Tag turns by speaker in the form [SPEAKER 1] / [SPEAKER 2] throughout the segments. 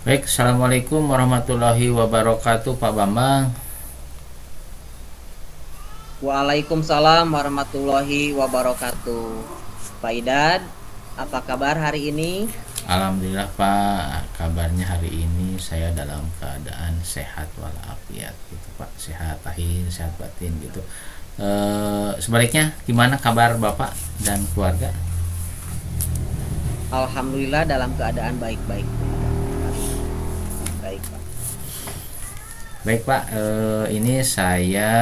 [SPEAKER 1] Baik, Assalamualaikum warahmatullahi wabarakatuh Pak Bambang.
[SPEAKER 2] Waalaikumsalam warahmatullahi wabarakatuh. Pak Idad, apa kabar hari ini?
[SPEAKER 1] Alhamdulillah Pak, kabarnya hari ini saya dalam keadaan sehat walafiat gitu Pak. Sehat lahir, sehat batin gitu. Sebaliknya gimana kabar Bapak dan keluarga?
[SPEAKER 2] Alhamdulillah dalam keadaan baik-baik hari ini. Baik, Pak.
[SPEAKER 1] Baik Pak, ini saya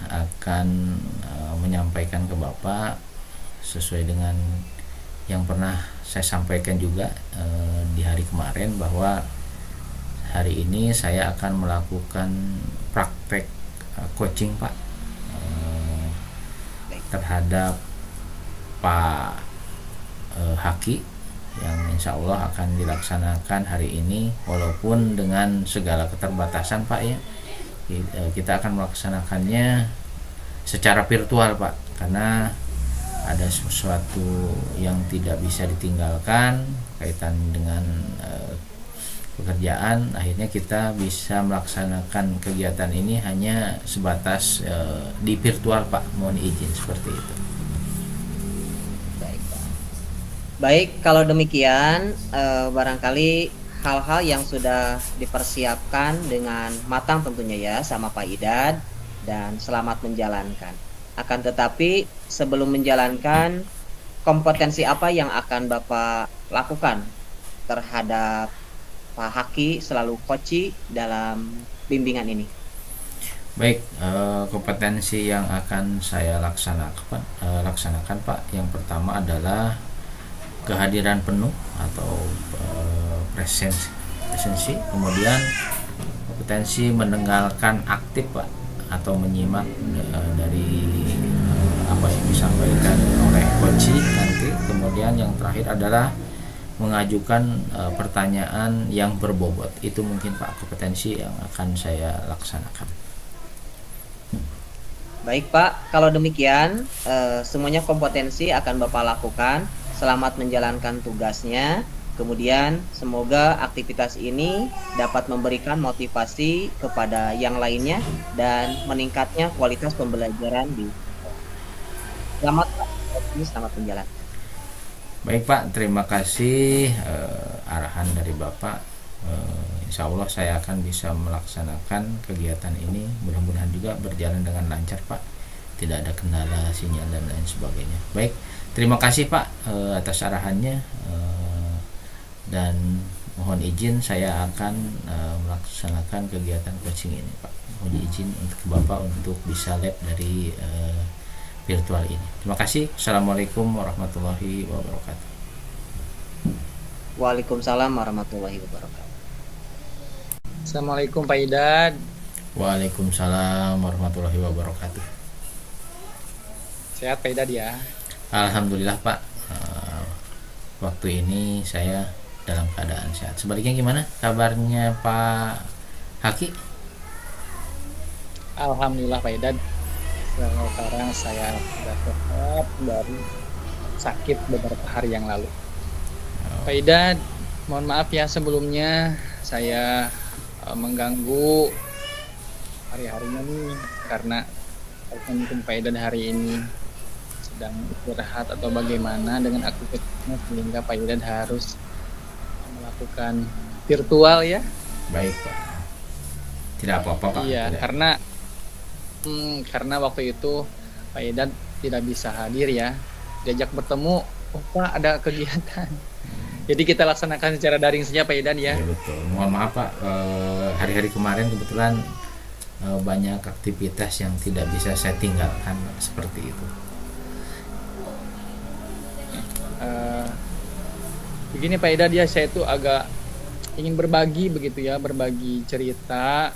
[SPEAKER 1] akan menyampaikan ke Bapak sesuai dengan yang pernah saya sampaikan juga di hari kemarin, bahwa hari ini saya akan melakukan praktek coaching Pak, eh,
[SPEAKER 2] Baik.
[SPEAKER 1] terhadap Pak Haki, yang insya Allah akan dilaksanakan hari ini walaupun dengan segala keterbatasan Pak ya. Kita akan melaksanakannya secara virtual Pak, karena ada sesuatu yang tidak bisa ditinggalkan kaitan dengan pekerjaan. Akhirnya kita bisa melaksanakan kegiatan ini hanya sebatas di virtual Pak, mohon izin seperti itu.
[SPEAKER 2] Baik, Pak. Baik, kalau demikian barangkali hal-hal yang sudah dipersiapkan dengan matang tentunya ya sama Pak Idad, dan selamat menjalankan. Akan tetapi sebelum menjalankan, kompetensi apa yang akan Bapak lakukan terhadap Pak Haki selalu koci dalam bimbingan ini?
[SPEAKER 1] Baik, kompetensi yang akan saya laksanakan Pak, yang pertama adalah kehadiran penuh atau presensi, kemudian kompetensi mendengarkan aktif Pak, atau menyimak dari apa yang disampaikan oleh coach nanti. Kemudian yang terakhir adalah mengajukan pertanyaan yang berbobot. Itu mungkin Pak kompetensi yang akan saya laksanakan.
[SPEAKER 2] Baik Pak, kalau demikian semuanya kompetensi akan Bapak lakukan. Selamat menjalankan tugasnya. Kemudian semoga aktivitas ini dapat memberikan motivasi kepada yang lainnya dan meningkatnya kualitas pembelajaran di. Selamat Pak, selamat menjalankan.
[SPEAKER 1] Baik Pak, terima kasih arahan dari Bapak. Insya Allah saya akan bisa melaksanakan kegiatan ini. Mudah-mudahan juga berjalan dengan lancar Pak. Tidak ada kendala sinyal dan lain sebagainya. Baik, terima kasih Pak atas arahannya. Dan mohon izin saya akan melaksanakan kegiatan coaching ini Pak. Mohon izin untuk Bapak untuk bisa lab dari virtual ini. Terima kasih. Assalamualaikum warahmatullahi wabarakatuh.
[SPEAKER 2] Waalaikumsalam warahmatullahi wabarakatuh.
[SPEAKER 3] Assalamualaikum Pak Idad.
[SPEAKER 1] Waalaikumsalam warahmatullahi wabarakatuh.
[SPEAKER 3] Sehat Pak Idad ya.
[SPEAKER 1] Alhamdulillah Pak. Waktu ini saya dalam keadaan sehat. Sebaliknya gimana kabarnya Pak Haki?
[SPEAKER 3] Alhamdulillah Pak Idad. Sekarang saya sudah sehat dari sakit beberapa hari yang lalu. Pak Idad, mohon maaf ya sebelumnya saya mengganggu hari-harinya nih, karena mungkin Pak Idad hari ini sedang istirahat atau bagaimana dengan aktivitasnya, sehingga Pak Idad harus melakukan virtual ya.
[SPEAKER 1] Baik Pak. Tidak apa-apa Pak.
[SPEAKER 3] Iya,
[SPEAKER 1] Tidak.
[SPEAKER 3] karena waktu itu Pak Idad tidak bisa hadir ya. Diajak bertemu, oh Pak ada kegiatan. Jadi kita laksanakan secara daring saja Pak Idan ya.
[SPEAKER 1] Ya betul. Mohon maaf Pak, hari-hari kemarin kebetulan banyak aktivitas yang tidak bisa saya tinggalkan seperti itu.
[SPEAKER 3] Begini Pak Idan ya, saya itu agak ingin berbagi begitu ya, berbagi cerita.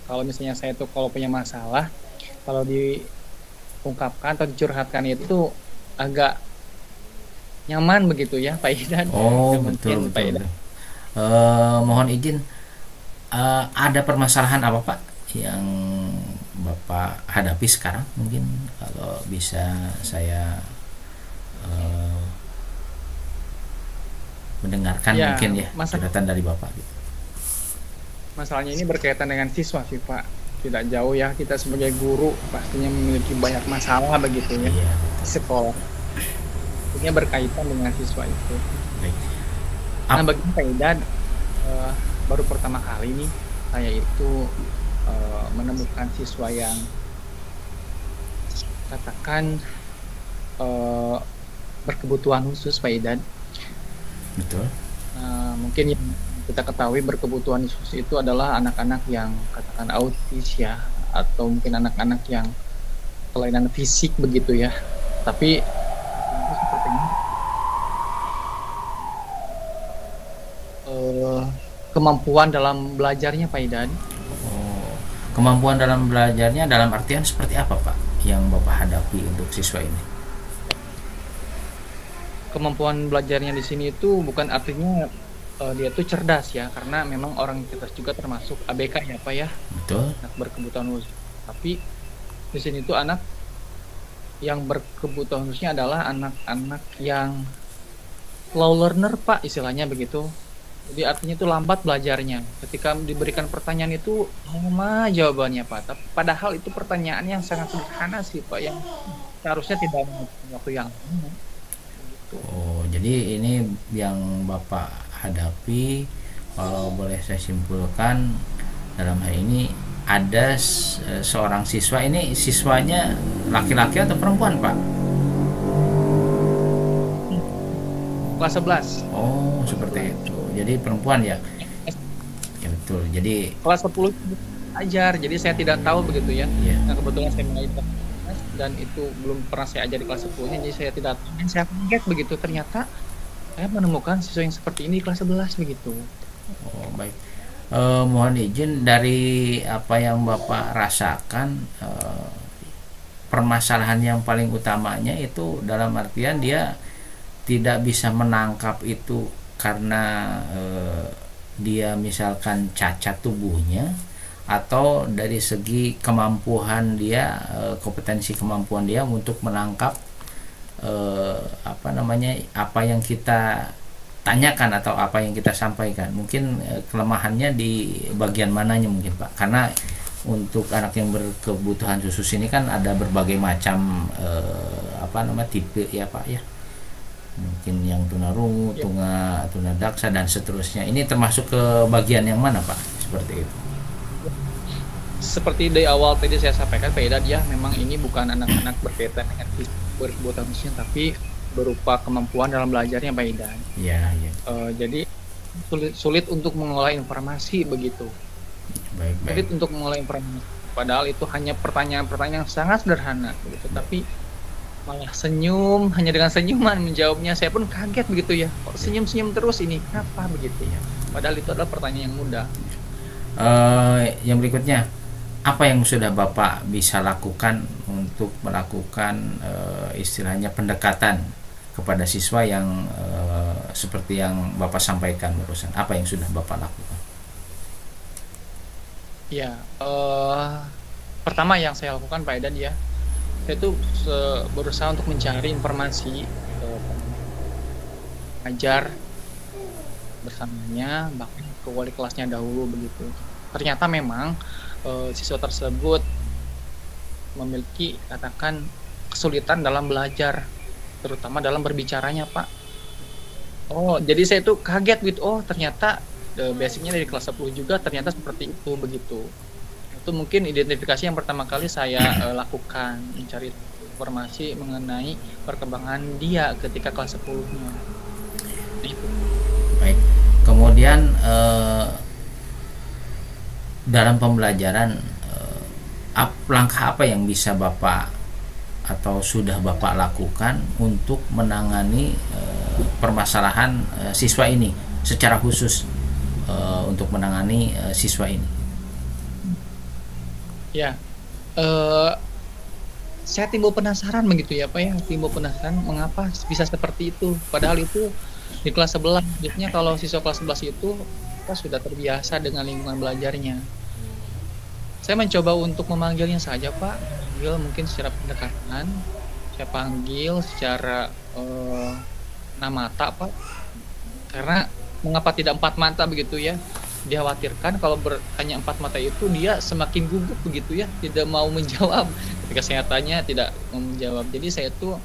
[SPEAKER 3] Kalau misalnya saya tuh kalau punya masalah, kalau diungkapkan atau dicurhatkan itu agak nyaman begitu ya Pak Idan.
[SPEAKER 1] Oh
[SPEAKER 3] Ya,
[SPEAKER 1] betul
[SPEAKER 3] mungkin Pak
[SPEAKER 1] betul.
[SPEAKER 3] Idan.
[SPEAKER 1] Mohon izin, ada permasalahan apa Pak yang Bapak hadapi sekarang? Mungkin kalau bisa saya mendengarkan
[SPEAKER 3] Ya,
[SPEAKER 1] mungkin ya
[SPEAKER 3] masa
[SPEAKER 1] curhatan dari Bapak gitu.
[SPEAKER 3] masalahnya ini berkaitan dengan siswa sih Pak. Tidak jauh ya, kita sebagai guru pastinya memiliki banyak masalah begitu ya
[SPEAKER 1] Iya,
[SPEAKER 3] di sekolah. Ini berkaitan dengan siswa itu.
[SPEAKER 1] baik.
[SPEAKER 3] Nah,
[SPEAKER 1] Ap-
[SPEAKER 3] bagi Pak Idan, baru pertama kali nih saya itu menemukan siswa yang katakan eh, berkebutuhan khusus Pak Idan.
[SPEAKER 1] Betul.
[SPEAKER 3] Mungkin yang kita ketahui berkebutuhan khusus itu adalah anak-anak yang katakan autis ya, atau mungkin anak-anak yang kelainan fisik begitu ya. Tapi sepertinya kemampuan dalam belajarnya Pak Idan.
[SPEAKER 1] Oh, kemampuan dalam belajarnya dalam artian seperti apa Pak yang Bapak hadapi untuk siswa ini?
[SPEAKER 3] Kemampuan belajarnya di sini itu bukan artinya dia tuh cerdas ya, karena memang orang cerdas juga termasuk ABK ya Pak ya,
[SPEAKER 1] Betul.
[SPEAKER 3] anak berkebutuhan khusus. Tapi di sini tuh anak yang berkebutuhan khususnya adalah anak-anak yang slow learner Pak, istilahnya begitu. Jadi artinya itu lambat belajarnya. Ketika diberikan pertanyaan itu lama jawabannya Pak. Padahal itu pertanyaan yang sangat sederhana sih Pak, yang seharusnya tidak membutuhkan waktu yang lama. Gitu.
[SPEAKER 1] Oh, jadi ini yang Bapak hadapi, kalau boleh saya simpulkan dalam hal ini ada seorang siswa, ini siswanya laki-laki atau perempuan Pak?
[SPEAKER 3] Kelas 11.
[SPEAKER 1] Oh, seperti itu. Jadi perempuan ya? Ya betul. Jadi
[SPEAKER 3] Kelas 10 ajar. Jadi saya tidak tahu begitu ya.
[SPEAKER 1] ya.
[SPEAKER 3] Nah, kebetulan saya mulai kelas 11 dan itu belum pernah saya ajar di kelas 10-nya, jadi saya tidak tahu. Dan saya kaget begitu, ternyata saya menemukan siswa yang seperti ini di kelas 11 begitu.
[SPEAKER 1] Oh, baik. Mohon izin, dari apa yang Bapak rasakan, permasalahan yang paling utamanya itu dalam artian dia tidak bisa menangkap itu karena dia misalkan cacat tubuhnya, atau dari segi kemampuan dia, kompetensi kemampuan dia untuk menangkap apa yang kita tanyakan atau apa yang kita sampaikan. Mungkin kelemahannya di bagian mananya mungkin Pak, karena untuk anak yang berkebutuhan khusus ini kan ada berbagai macam tipe ya Pak ya. Mungkin yang tunarungu, tunadaksa dan seterusnya. Ini termasuk ke bagian yang mana Pak? Seperti itu.
[SPEAKER 3] Seperti dari awal tadi saya sampaikan Pak Idan ya, memang ini bukan anak-anak berkaitan dengan berkebutuhan khususnya, tapi berupa kemampuan dalam belajarnya Pak Idan.
[SPEAKER 1] Iya, iya.
[SPEAKER 3] Jadi sulit untuk mengolah informasi begitu.
[SPEAKER 1] Baik.
[SPEAKER 3] Sulit untuk mengolah informasi. Padahal itu hanya pertanyaan-pertanyaan yang sangat sederhana begitu, tapi malah senyum, hanya dengan senyuman menjawabnya. Saya pun kaget begitu ya. Kok senyum-senyum terus ini? Kenapa begitu ya? Padahal itu adalah pertanyaan yang mudah.
[SPEAKER 1] Yang berikutnya, apa yang sudah Bapak bisa lakukan untuk melakukan istilahnya pendekatan kepada siswa yang seperti yang Bapak sampaikan barusan? Apa yang sudah Bapak lakukan?
[SPEAKER 3] Ya, pertama yang saya lakukan Pak Idan ya, saya tuh berusaha untuk mencari informasi, ajar bersamanya, bahkan ke wali kelasnya dahulu begitu. Ternyata memang siswa tersebut memiliki katakan kesulitan dalam belajar, terutama dalam berbicaranya Pak. Oh, jadi saya tuh kaget gitu. Oh, ternyata basicnya dari kelas 10 juga ternyata seperti itu begitu. Itu mungkin identifikasi yang pertama kali saya lakukan, mencari informasi mengenai perkembangan dia ketika kelas 10-nya. Itu.
[SPEAKER 1] Baik. Kemudian dalam pembelajaran langkah apa yang bisa Bapak atau sudah Bapak lakukan untuk menangani permasalahan siswa ini secara khusus, untuk menangani siswa ini?
[SPEAKER 3] Ya, saya timbul penasaran begitu ya Pak ya, timbul penasaran mengapa bisa seperti itu. Padahal itu di kelas 11, biasanya kalau siswa kelas 11 itu kita sudah terbiasa dengan lingkungan belajarnya. Saya mencoba untuk memanggilnya saja Pak, manggil mungkin secara pendekatan, saya panggil secara namata Pak. Karena mengapa tidak empat mata begitu ya? Dikhawatirkan kalau bertanya empat mata itu dia semakin gugup begitu ya, tidak mau menjawab. Ketika saya tanya tidak mau menjawab. Jadi saya tuh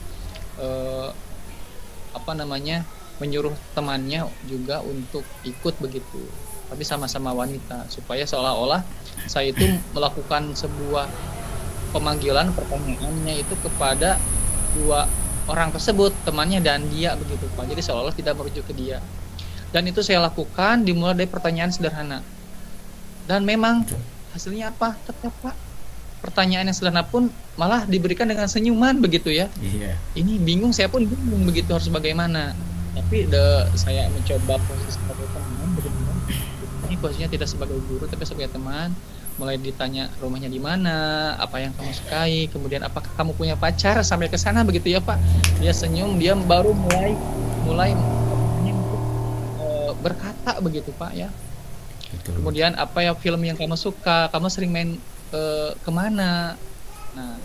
[SPEAKER 3] menyuruh temannya juga untuk ikut begitu. Tapi sama-sama wanita, supaya seolah-olah saya itu melakukan sebuah pemanggilan pertanyaannya itu kepada dua orang tersebut, temannya dan dia begitu Pak. Jadi seolah-olah tidak merujuk ke dia. Dan itu saya lakukan dimulai dari pertanyaan sederhana. Dan memang hasilnya apa? Tetap Pak. Pertanyaan yang sederhana pun malah diberikan dengan senyuman begitu ya.
[SPEAKER 1] Iya.
[SPEAKER 3] Ini bingung, saya pun bingung begitu harus bagaimana. Tapi saya mencoba posisi sebagai teman begitu. Ini posisinya tidak sebagai guru tapi sebagai teman. Mulai ditanya rumahnya di mana, apa yang kamu sukai, kemudian apakah kamu punya pacar, sampai ke sana begitu ya Pak. Dia senyum, dia baru mulai berkata begitu Pak ya.
[SPEAKER 1] Betul.
[SPEAKER 3] Kemudian apa ya film yang kamu suka, kamu sering main kemana. Nah,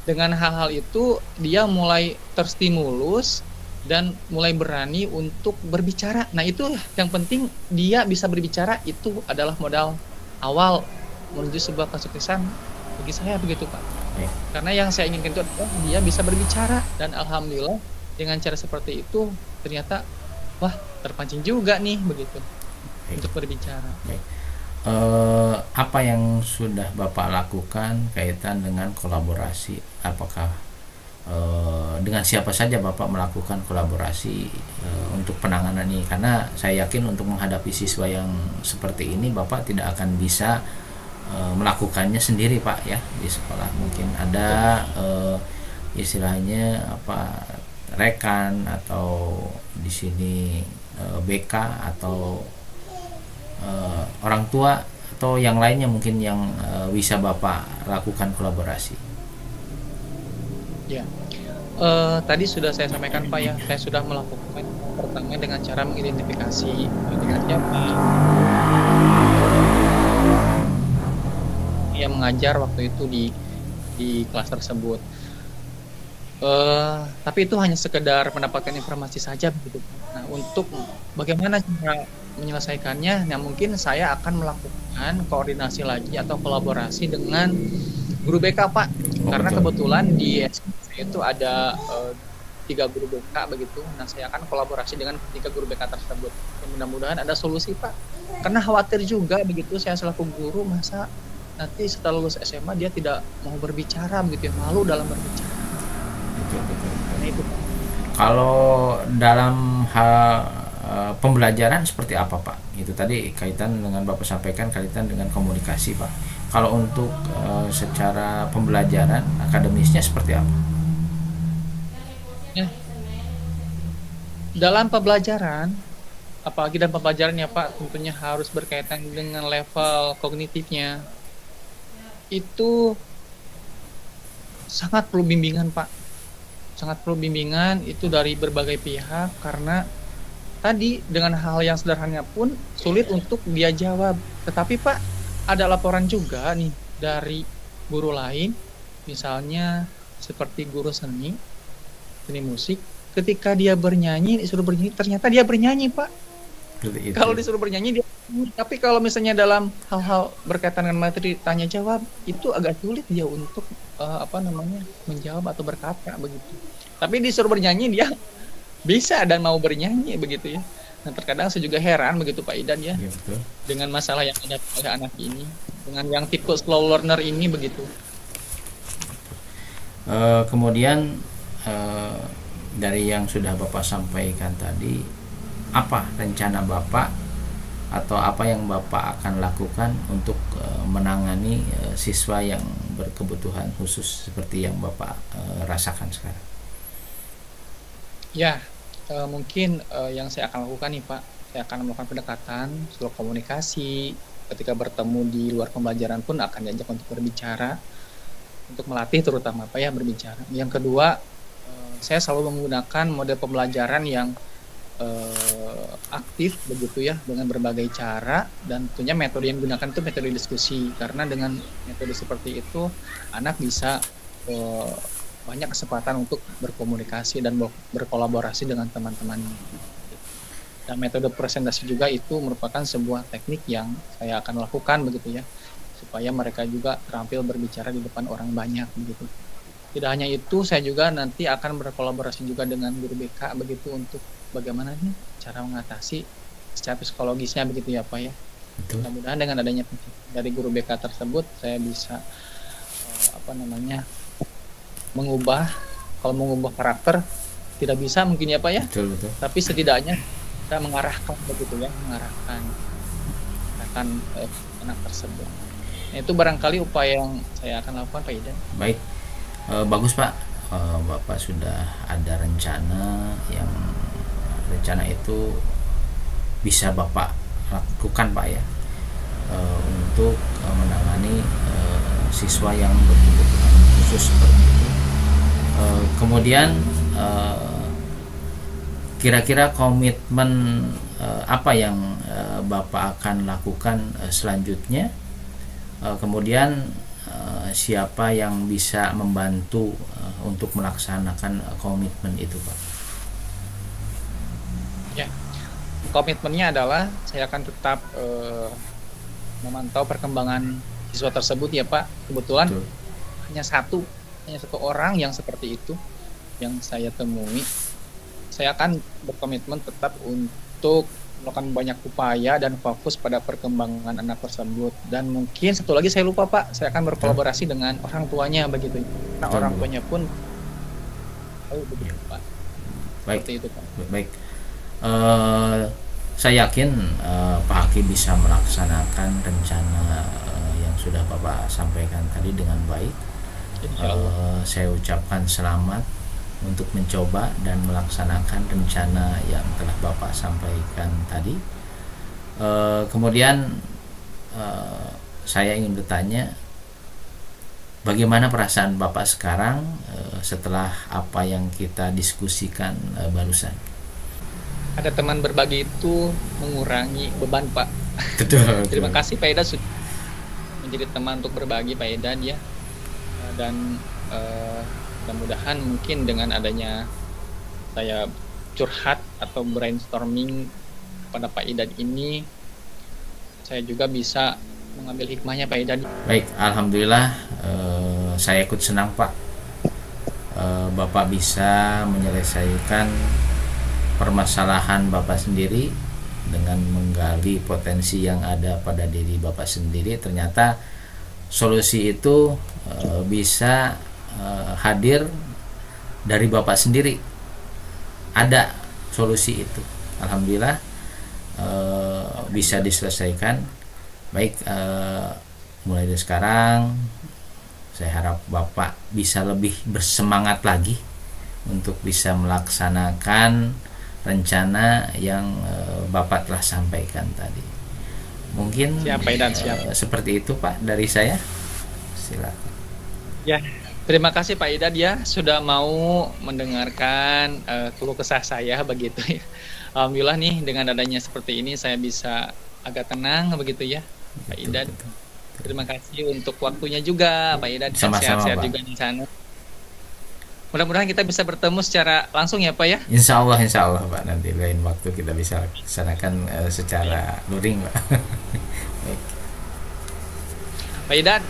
[SPEAKER 3] dengan hal-hal itu dia mulai terstimulus dan mulai berani untuk berbicara. Nah itu yang penting, dia bisa berbicara, itu adalah modal awal menuju sebuah kesuksesan bagi saya begitu Pak. Karena yang saya inginkan itu adalah dia bisa berbicara, dan alhamdulillah dengan cara seperti itu ternyata wah terpancing juga nih begitu untuk berbicara.
[SPEAKER 1] Apa yang sudah Bapak lakukan kaitan dengan kolaborasi? Apakah dengan siapa saja Bapak melakukan kolaborasi untuk penanganan ini? Karena saya yakin untuk menghadapi siswa yang seperti ini Bapak tidak akan bisa melakukannya sendiri Pak ya di sekolah. Mungkin ada istilahnya rekan atau di sini BK atau orang tua atau yang lainnya mungkin yang bisa Bapak lakukan kolaborasi.
[SPEAKER 3] Ya, tadi sudah saya sampaikan Pak ya, saya sudah melakukan pertama dengan cara mengidentifikasi dengan siapa yang mengajar waktu itu di kelas tersebut. Tapi itu hanya sekedar mendapatkan informasi saja begitu. Nah, untuk bagaimana cara menyelesaikannya, nah mungkin saya akan melakukan koordinasi lagi atau kolaborasi dengan guru BK Pak. Karena kebetulan di SMA saya itu ada 3 guru BK begitu. Nah saya akan kolaborasi dengan 3 guru BK tersebut. Dan mudah-mudahan ada solusi Pak. Karena khawatir juga begitu saya selaku guru, masa nanti setelah lulus SMA dia tidak mau berbicara begitu ya, malu dalam berbicara. Karena itu Pak.
[SPEAKER 1] Kalau dalam hal pembelajaran seperti apa Pak? Itu tadi kaitan dengan Bapak sampaikan kaitan dengan komunikasi Pak. Kalau untuk secara pembelajaran akademisnya seperti apa?
[SPEAKER 3] Ya. Dalam pembelajaran, apalagi dalam pembelajarannya Pak, tentunya harus berkaitan dengan level kognitifnya. Itu sangat perlu bimbingan Pak. Sangat perlu bimbingan itu dari berbagai pihak, karena tadi dengan hal yang sederhana pun sulit untuk dia jawab. Tetapi Pak, ada laporan juga nih dari guru lain, misalnya seperti guru seni musik, ketika dia bernyanyi, disuruh bernyanyi, ternyata dia bernyanyi Pak. Kalau disuruh bernyanyi dia, tapi kalau misalnya dalam hal-hal berkaitan dengan materi tanya jawab, itu agak sulit dia untuk menjawab atau berkata begitu. Tapi disuruh bernyanyi dia bisa dan mau bernyanyi begitu ya. Nah terkadang saya juga heran begitu Pak Idan ya,
[SPEAKER 1] betul.
[SPEAKER 3] Dengan masalah yang ada oleh anak ini, dengan yang tipe slow learner ini begitu.
[SPEAKER 1] Kemudian dari yang sudah Bapak sampaikan tadi, apa rencana Bapak atau apa yang Bapak akan lakukan untuk menangani siswa yang berkebutuhan khusus seperti yang Bapak rasakan sekarang?
[SPEAKER 3] Ya, mungkin yang saya akan lakukan nih Pak, saya akan melakukan pendekatan, seluruh komunikasi, ketika bertemu di luar pembelajaran pun akan diajak untuk berbicara, untuk melatih terutama Pak ya berbicara. Yang kedua, saya selalu menggunakan model pembelajaran yang aktif begitu ya, dengan berbagai cara, dan tentunya metode yang digunakan itu metode diskusi, karena dengan metode seperti itu anak bisa banyak kesempatan untuk berkomunikasi dan berkolaborasi dengan teman-temannya. Dan metode presentasi juga itu merupakan sebuah teknik yang saya akan lakukan begitu ya, supaya mereka juga terampil berbicara di depan orang banyak begitu. Tidak hanya itu, saya juga nanti akan berkolaborasi juga dengan guru BK begitu untuk bagaimana nih cara mengatasi secara psikologisnya begitu ya Pak ya.
[SPEAKER 1] Betul.
[SPEAKER 3] Mudah-mudahan dengan adanya dari guru BK tersebut saya bisa mengubah, kalau mengubah karakter tidak bisa mungkin ya Pak ya.
[SPEAKER 1] Betul, betul.
[SPEAKER 3] Tapi setidaknya kita mengarahkan begitu ya, mengarahkan anak tersebut. Nah, itu barangkali upaya yang saya akan lakukan Pak Idan.
[SPEAKER 1] Baik, bagus Pak. Bapak sudah ada rencana itu bisa Bapak lakukan Pak ya, untuk menangani siswa yang berkebutuhan khusus seperti itu. Kemudian kira-kira komitmen apa yang Bapak akan lakukan selanjutnya, kemudian siapa yang bisa membantu untuk melaksanakan komitmen itu Pak?
[SPEAKER 3] Ya, komitmennya adalah saya akan tetap memantau perkembangan siswa tersebut ya Pak. Kebetulan
[SPEAKER 1] Betul.
[SPEAKER 3] hanya satu orang yang seperti itu yang saya temui. Saya akan berkomitmen tetap untuk melakukan banyak upaya dan fokus pada perkembangan anak tersebut. Dan mungkin satu lagi saya lupa Pak, saya akan berkolaborasi dengan orang tuanya begitu. Nah, orang tuanya pun tahu begitu Pak.
[SPEAKER 1] Baik.
[SPEAKER 3] Seperti itu Pak.
[SPEAKER 1] Baik. Saya yakin Pak Haki bisa melaksanakan rencana yang sudah Bapak sampaikan tadi dengan baik. Saya ucapkan selamat untuk mencoba dan melaksanakan rencana yang telah Bapak sampaikan tadi. Kemudian saya ingin bertanya, bagaimana perasaan Bapak sekarang setelah apa yang kita diskusikan barusan?
[SPEAKER 3] Ada teman berbagi itu mengurangi beban Pak.
[SPEAKER 1] Betul.
[SPEAKER 3] Terima kasih Pak Eda sudah menjadi teman untuk berbagi Pak Eda ya. Dan mudah-mudahan mungkin dengan adanya saya curhat atau brainstorming kepada Pak Idan ini, saya juga bisa mengambil hikmahnya Pak Idan.
[SPEAKER 1] Baik, alhamdulillah saya ikut senang Pak. Bapak bisa menyelesaikan permasalahan Bapak sendiri dengan menggali potensi yang ada pada diri Bapak sendiri. Ternyata solusi itu bisa hadir dari Bapak sendiri. Ada solusi itu, alhamdulillah bisa diselesaikan. Baik, mulai dari sekarang saya harap Bapak bisa lebih bersemangat lagi untuk bisa melaksanakan rencana yang Bapak telah sampaikan tadi. Mungkin
[SPEAKER 3] siap.
[SPEAKER 1] Seperti itu Pak dari saya. Silakan.
[SPEAKER 3] Ya, terima kasih Pak Idan ya sudah mau mendengarkan keluh kesah saya begitu ya. Alhamdulillah nih dengan adanya seperti ini saya bisa agak tenang begitu ya Pak Idan.
[SPEAKER 1] Betul.
[SPEAKER 3] Terima kasih untuk waktunya juga Pak Idan.
[SPEAKER 1] Sama-sama,
[SPEAKER 3] Sehat-sehat
[SPEAKER 1] Pak.
[SPEAKER 3] juga di sana. Mudah-mudahan kita bisa bertemu secara langsung ya Pak ya.
[SPEAKER 1] Insya Allah Pak, nanti lain waktu kita bisa laksanakan secara luring Pak. Baik.
[SPEAKER 3] Pak Idan,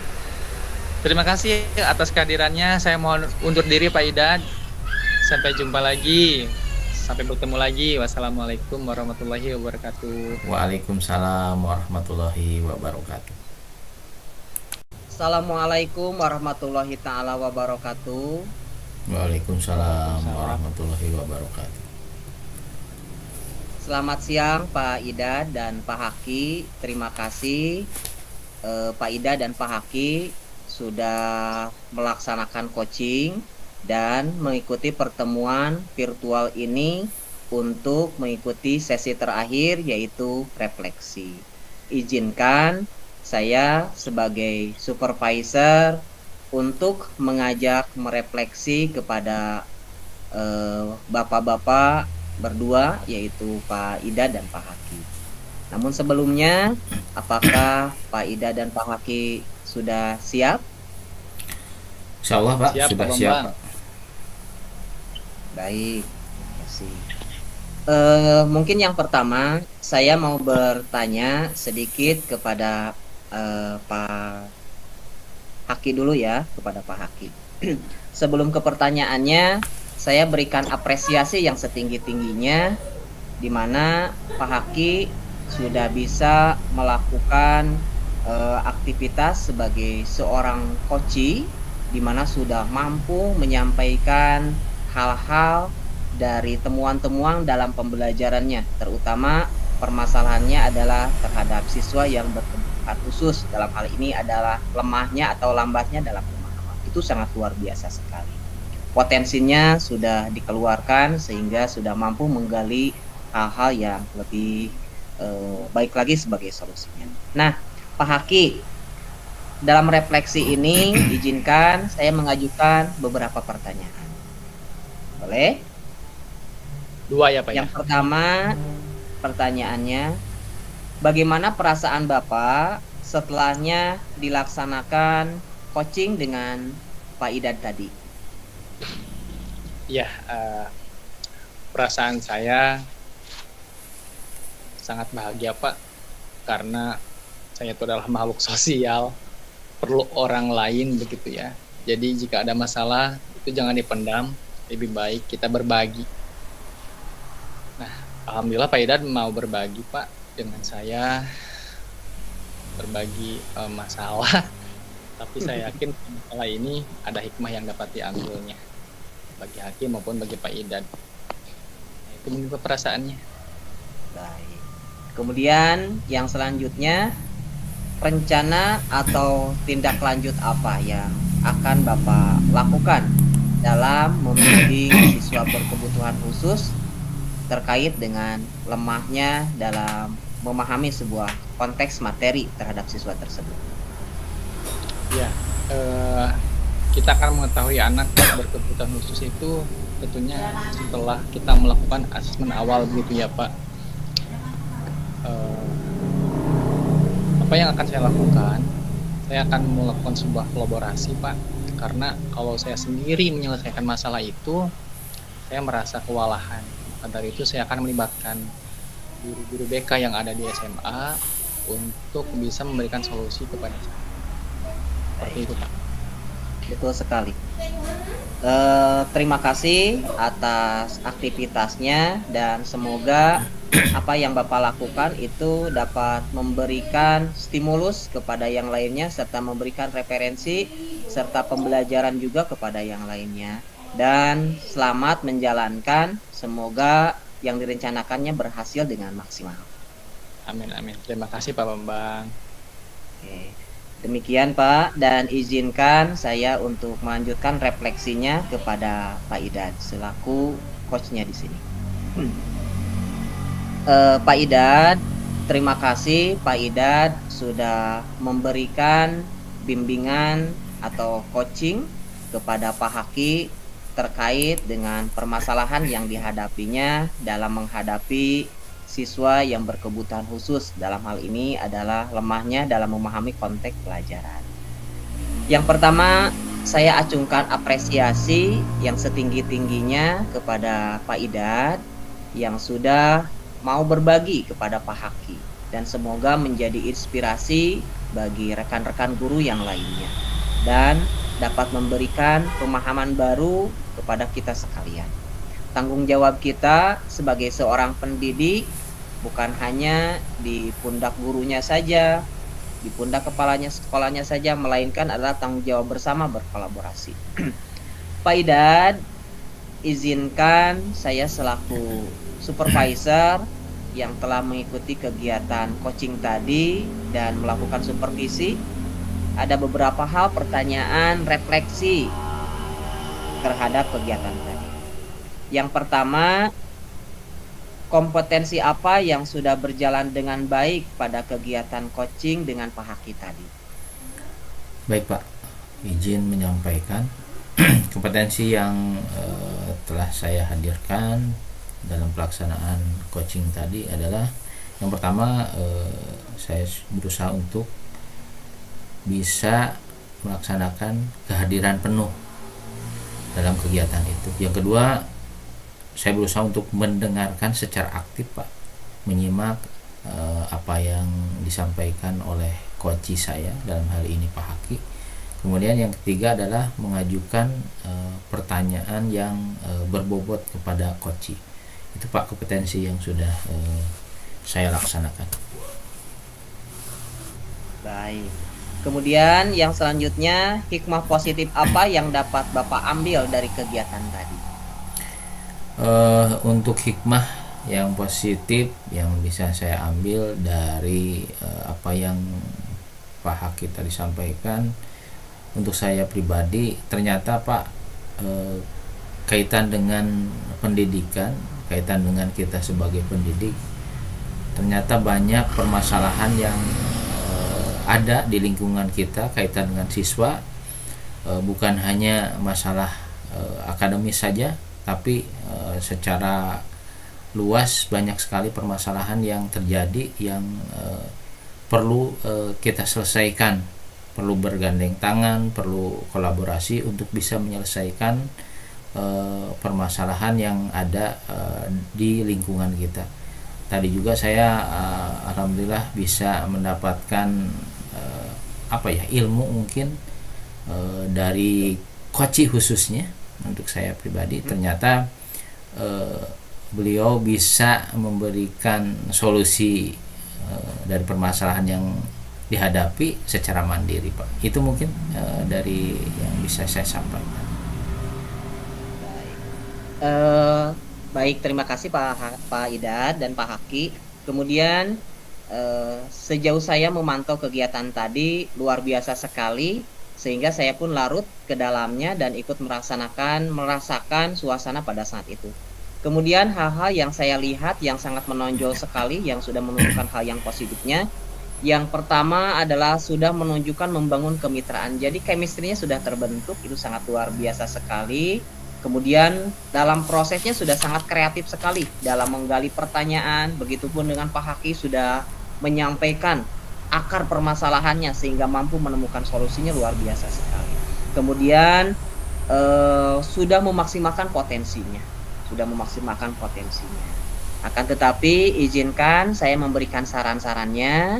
[SPEAKER 3] terima kasih atas kehadirannya. Saya mohon undur diri Pak Idan. Sampai jumpa lagi. Sampai bertemu lagi. Wassalamualaikum warahmatullahi wabarakatuh.
[SPEAKER 1] Waalaikumsalam warahmatullahi wabarakatuh.
[SPEAKER 2] Assalamualaikum warahmatullahi taala wabarakatuh.
[SPEAKER 1] Waalaikumsalam warahmatullahi wabarakatuh.
[SPEAKER 2] Selamat siang Pak Ida dan Pak Haki. Terima kasih Pak Ida dan Pak Haki sudah melaksanakan coaching dan mengikuti pertemuan virtual ini untuk mengikuti sesi terakhir yaitu refleksi. Izinkan saya sebagai supervisor untuk mengajak merefleksi kepada bapak-bapak berdua yaitu Pak Ida dan Pak Haki. Namun sebelumnya, apakah Pak Ida dan Pak Haki sudah siap?
[SPEAKER 1] Insya Allah Pak,
[SPEAKER 3] Siap,
[SPEAKER 1] sudah
[SPEAKER 3] Pak
[SPEAKER 1] siap
[SPEAKER 3] Bambang.
[SPEAKER 1] Pak.
[SPEAKER 2] Baik, terima kasih. Mungkin yang pertama saya mau bertanya sedikit kepada Pak Haki dulu ya, kepada Pak Haki. Sebelum ke pertanyaannya, saya berikan apresiasi yang setinggi-tingginya di mana Pak Haki sudah bisa melakukan aktivitas sebagai seorang coach, di mana sudah mampu menyampaikan hal-hal dari temuan-temuan dalam pembelajarannya, terutama permasalahannya adalah terhadap siswa yang berkebutuhan khusus. Dalam hal ini adalah lemahnya atau lambatnya dalam pemahaman. Itu sangat luar biasa sekali. Potensinya sudah dikeluarkan sehingga sudah mampu menggali hal-hal yang lebih baik lagi sebagai solusinya. Nah, Pak Haki, dalam refleksi ini izinkan saya mengajukan beberapa pertanyaan. Boleh?
[SPEAKER 3] 2 ya Pak ya.
[SPEAKER 2] Yang pertama, pertanyaannya, bagaimana perasaan Bapak setelahnya dilaksanakan coaching dengan Pak Idad tadi?
[SPEAKER 3] Ya, perasaan saya sangat bahagia Pak, karena saya itu adalah makhluk sosial, perlu orang lain begitu ya. Jadi jika ada masalah itu jangan dipendam, lebih baik kita berbagi. Nah, alhamdulillah Pak Idad mau berbagi Pak dengan saya, berbagi masalah. Tapi saya yakin masalah ini ada hikmah yang dapat diambilnya bagi Hakim maupun bagi Pak Idad. Nah, itu mungkin perasaannya.
[SPEAKER 2] Baik. Kemudian yang selanjutnya, rencana atau tindak lanjut apa yang akan Bapak lakukan dalam membimbing siswa berkebutuhan khusus terkait dengan lemahnya dalam memahami sebuah konteks materi terhadap siswa tersebut?
[SPEAKER 3] Ya, kita akan mengetahui anak berkebutuhan khusus itu tentunya setelah kita melakukan asesmen awal begitu ya Pak. Apa yang akan saya lakukan? Saya akan melakukan sebuah kolaborasi Pak, karena kalau saya sendiri menyelesaikan masalah itu saya merasa kewalahan. Maka dari itu saya akan melibatkan guru-guru BK yang ada di SMA untuk bisa memberikan solusi kepada saya. Seperti itu Pak.
[SPEAKER 2] Betul sekali. Terima kasih atas aktivitasnya dan semoga apa yang Bapak lakukan itu dapat memberikan stimulus kepada yang lainnya serta memberikan referensi serta pembelajaran juga kepada yang lainnya. Dan selamat menjalankan, semoga yang direncanakannya berhasil dengan maksimal.
[SPEAKER 3] Amin amin. Terima kasih Pak Bambang.
[SPEAKER 2] Oke. Demikian Pak, dan izinkan saya untuk melanjutkan refleksinya kepada Pak Idad selaku coachnya di sini. Pak Idad, terima kasih Pak Idad sudah memberikan bimbingan atau coaching kepada Pak Haki terkait dengan permasalahan yang dihadapinya dalam menghadapi siswa yang berkebutuhan khusus. Dalam hal ini adalah lemahnya dalam memahami konteks pelajaran. Yang pertama, saya acungkan apresiasi yang setinggi-tingginya kepada Pak Idad yang sudah mau berbagi kepada Pak Haki, dan semoga menjadi inspirasi bagi rekan-rekan guru yang lainnya dan dapat memberikan pemahaman baru kepada kita sekalian. Tanggung jawab kita sebagai seorang pendidik bukan hanya di pundak gurunya saja, di pundak kepalanya sekolahnya saja, melainkan adalah tanggung jawab bersama berkolaborasi. Pak Idad, izinkan saya selaku supervisor yang telah mengikuti kegiatan coaching tadi dan melakukan supervisi, ada beberapa hal pertanyaan refleksi terhadap kegiatan tadi. Yang pertama, kompetensi apa yang sudah berjalan dengan baik pada kegiatan coaching dengan Pak Haki tadi?
[SPEAKER 1] Baik Pak, izin menyampaikan kompetensi yang telah saya hadirkan dalam pelaksanaan coaching tadi adalah yang pertama, saya berusaha untuk bisa melaksanakan kehadiran penuh dalam kegiatan itu. Yang kedua, saya berusaha untuk mendengarkan secara aktif Pak, menyimak apa yang disampaikan oleh coach saya, dalam hal ini Pak Haki. Kemudian yang ketiga adalah mengajukan pertanyaan yang berbobot kepada coach. Itu Pak kompetensi yang sudah saya laksanakan.
[SPEAKER 2] Baik. Kemudian yang selanjutnya, hikmah positif apa yang dapat Bapak ambil dari kegiatan tadi?
[SPEAKER 1] Untuk hikmah yang positif yang bisa saya ambil dari apa yang Pak Haki tadi sampaikan, untuk saya pribadi ternyata Pak, kaitan dengan pendidikan, kaitan dengan kita sebagai pendidik, ternyata banyak permasalahan yang ada di lingkungan kita kaitan dengan siswa, bukan hanya masalah akademis saja, tapi secara luas banyak sekali permasalahan yang terjadi yang perlu kita selesaikan, perlu bergandeng tangan, perlu kolaborasi untuk bisa menyelesaikan permasalahan yang ada di lingkungan kita. Tadi juga saya alhamdulillah bisa mendapatkan ilmu mungkin dari coach khususnya. Untuk saya pribadi ternyata beliau bisa memberikan solusi dari permasalahan yang dihadapi secara mandiri Pak. Itu mungkin dari yang bisa saya sampaikan.
[SPEAKER 2] Baik, terima kasih Pak Idad dan Pak Haki. Kemudian sejauh saya memantau kegiatan tadi luar biasa sekali, sehingga saya pun larut ke dalamnya dan ikut merasakan suasana pada saat itu. Kemudian hal-hal yang saya lihat yang sangat menonjol sekali, yang sudah menunjukkan hal yang positifnya. Yang pertama adalah sudah menunjukkan membangun kemitraan. Jadi chemistry-nya sudah terbentuk, itu sangat luar biasa sekali. Kemudian dalam prosesnya sudah sangat kreatif sekali dalam menggali pertanyaan. Begitupun dengan Pak Haki sudah menyampaikan akar permasalahannya sehingga mampu menemukan solusinya, luar biasa sekali. Kemudian sudah memaksimalkan potensinya. Akan tetapi izinkan saya memberikan saran-sarannya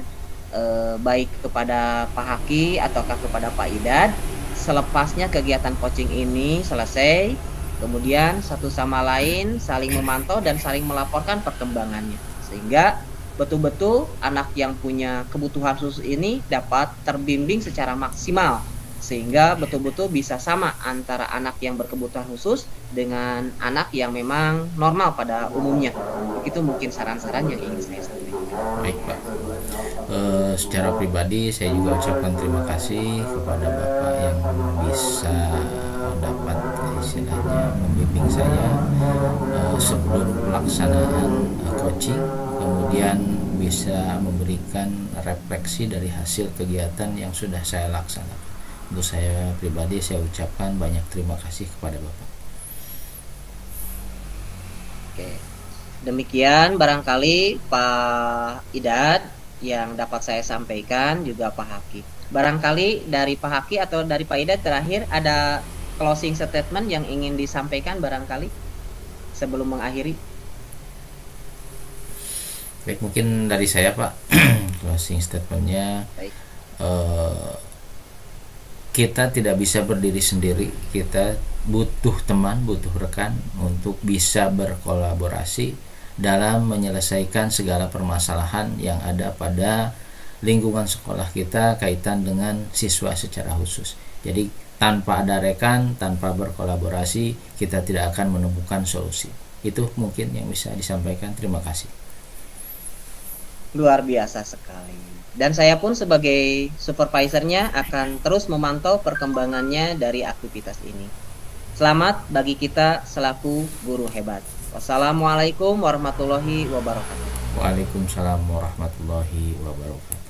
[SPEAKER 2] baik kepada Pak Haki ataukah kepada Pak Idad. Selepasnya kegiatan coaching ini selesai, kemudian satu sama lain saling memantau dan saling melaporkan perkembangannya, sehingga betul-betul anak yang punya kebutuhan khusus ini dapat terbimbing secara maksimal, sehingga betul-betul bisa sama antara anak yang berkebutuhan khusus dengan anak yang memang normal pada umumnya. Begitu mungkin saran-saran yang ingin saya sampaikan.
[SPEAKER 1] Baik Pak, secara pribadi saya juga ucapkan terima kasih kepada Bapak yang bisa dapat istilahnya membimbing saya sebelum pelaksanaan coaching, kemudian bisa memberikan refleksi dari hasil kegiatan yang sudah saya laksanakan. Untuk saya pribadi saya ucapkan banyak terima kasih kepada Bapak.
[SPEAKER 2] Oke, demikian barangkali Pak Idad yang dapat saya sampaikan, juga Pak Haki. Barangkali dari Pak Haki atau dari Pak Idad terakhir ada closing statement yang ingin disampaikan barangkali sebelum mengakhiri.
[SPEAKER 1] Baik, mungkin dari saya Pak, closing statementnya, kita tidak bisa berdiri sendiri, kita butuh teman, butuh rekan untuk bisa berkolaborasi dalam menyelesaikan segala permasalahan yang ada pada lingkungan sekolah kita kaitan dengan siswa secara khusus. Jadi tanpa ada rekan, tanpa berkolaborasi, kita tidak akan menemukan solusi. Itu mungkin yang bisa disampaikan. Terima kasih.
[SPEAKER 2] Luar biasa sekali. Dan saya pun sebagai supervisornya akan terus memantau perkembangannya dari aktivitas ini. Selamat bagi kita selaku guru hebat. Wassalamualaikum warahmatullahi wabarakatuh.
[SPEAKER 1] Waalaikumsalam warahmatullahi wabarakatuh.